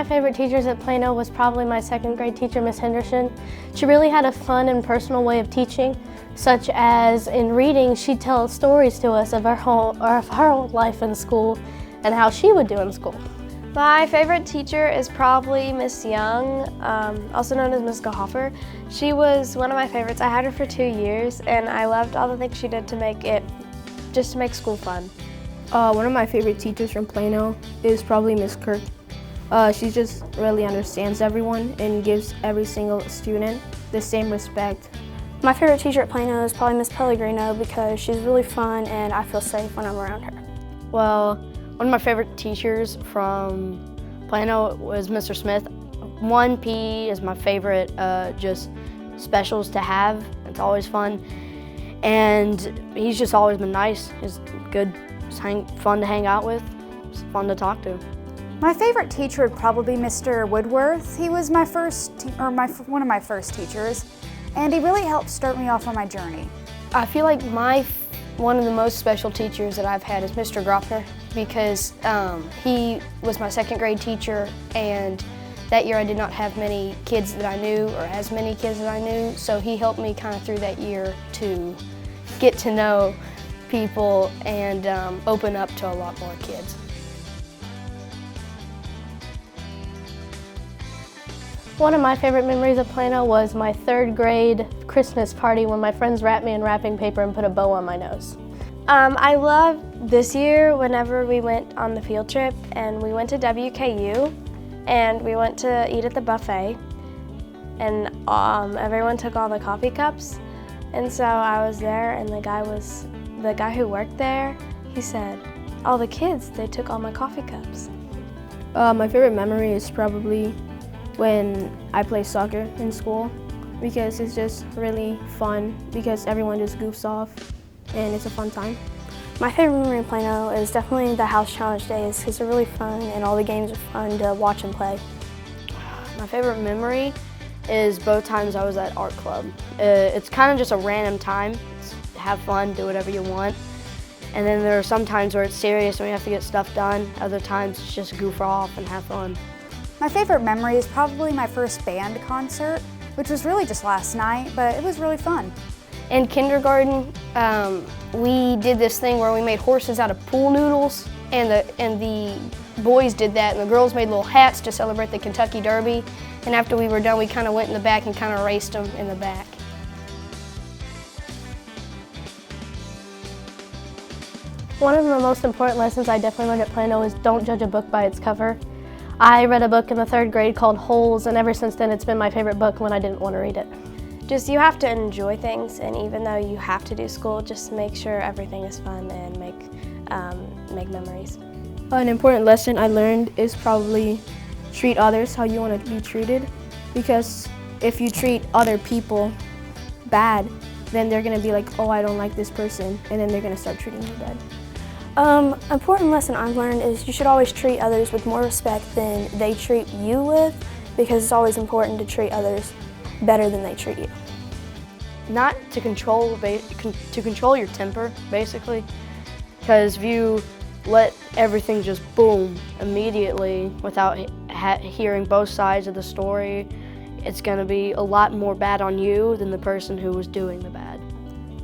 favorite teachers at Plano was probably my second grade teacher, Miss Henderson. She really had a fun and personal way of teaching, such as in reading, she'd tell stories to us of her whole life in school and how she would do in school. My favorite teacher is probably Miss Young, also known as Miss Gehoffer. She was one of my favorites. I had her for 2 years, and I loved all the things she did to make school fun. One of my favorite teachers from Plano is probably Miss Kirk. She just really understands everyone and gives every single student the same respect. My favorite teacher at Plano is probably Miss Pellegrino because she's really fun and I feel safe when I'm around her. Well, one of my favorite teachers from Plano was Mr. Smith. 1P is my favorite, just specials to have. It's always fun. And he's just always been nice. He's good, fun to hang out with, it's fun to talk to. My favorite teacher would probably be Mr. Woodworth. He was one of my first teachers, and he really helped start me off on my journey. I feel like one of the most special teachers that I've had is Mr. Groffner because he was my second grade teacher, and that year I did not have many kids that I knew or as many kids that I knew, so he helped me kind of through that year to get to know people and open up to a lot more kids. One of my favorite memories of Plano was my third grade Christmas party when my friends wrapped me in wrapping paper and put a bow on my nose. I loved this year whenever we went on the field trip, and we went to WKU and we went to eat at the buffet, and everyone took all the coffee cups, and so I was there, and the guy who worked there, he said, all the kids, they took all my coffee cups. My favorite memory is probably when I play soccer in school because it's just really fun because everyone just goofs off and it's a fun time. My favorite memory in Plano is definitely the house challenge days because they're really fun and all the games are fun to watch and play. My favorite memory is both times I was at art club. It's kind of just a random time. Have fun, do whatever you want. And then there are some times where it's serious and we have to get stuff done. Other times it's just goof off and have fun. My favorite memory is probably my first band concert, which was really just last night, but it was really fun. In kindergarten, we did this thing where we made horses out of pool noodles, and the boys did that, and the girls made little hats to celebrate the Kentucky Derby. And after we were done, we kind of went in the back and kind of raced them in the back. One of the most important lessons I definitely learned at Plano is don't judge a book by its cover. I read a book in the third grade called Holes, and ever since then it's been my favorite book when I didn't want to read it. Just you have to enjoy things, and even though you have to do school, just make sure everything is fun and make memories. An important lesson I learned is probably treat others how you want to be treated, because if you treat other people bad, then they're going to be like, oh, I don't like this person, and then they're going to start treating you bad. Important lesson I've learned is you should always treat others with more respect than they treat you with, because it's always important to treat others better than they treat you. Not to control your temper, basically, because if you let everything just boom immediately without hearing both sides of the story, it's going to be a lot more bad on you than the person who was doing the bad.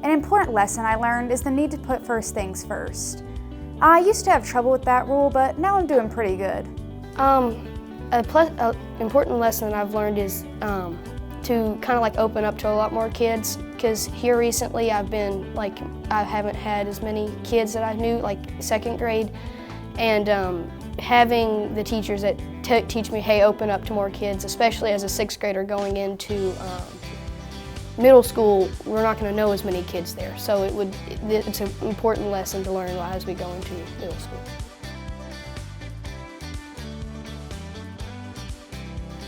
An important lesson I learned is the need to put first things first. I used to have trouble with that rule, but now I'm doing pretty good. An important lesson I've learned is to kind of like open up to a lot more kids, because here recently I haven't had as many kids that I knew, like second grade, and having the teachers that teach me, hey, open up to more kids, especially as a sixth grader going into middle school, we're not going to know as many kids there, so it's an important lesson to learn as we go into middle school.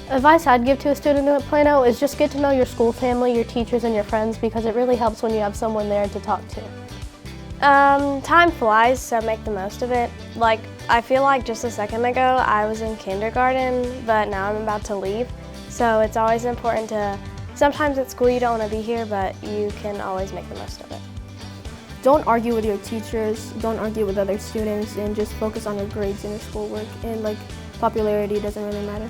Advice I'd give to a student at Plano is just get to know your school family, your teachers, and your friends, because it really helps when you have someone there to talk to. Time flies, so make the most of it. Like, I feel like just a second ago I was in kindergarten, but now I'm about to leave, so it's always important to, sometimes at school you don't want to be here, but you can always make the most of it. Don't argue with your teachers, don't argue with other students, and just focus on your grades and your schoolwork. And popularity doesn't really matter.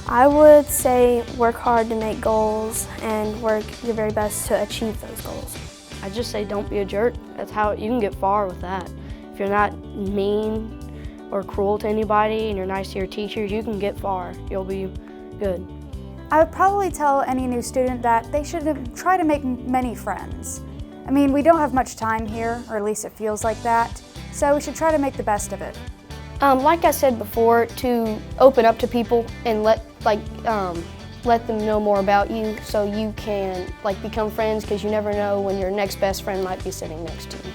I would say work hard to make goals and work your very best to achieve those goals. I just say don't be a jerk. That's how you can get far with that. If you're not mean or cruel to anybody and you're nice to your teachers, you can get far. You'll be good. I would probably tell any new student that they should try to make many friends. I mean, we don't have much time here, or at least it feels like that, so we should try to make the best of it. Like I said before, to open up to people and let them know more about you so you can become friends, because you never know when your next best friend might be sitting next to you.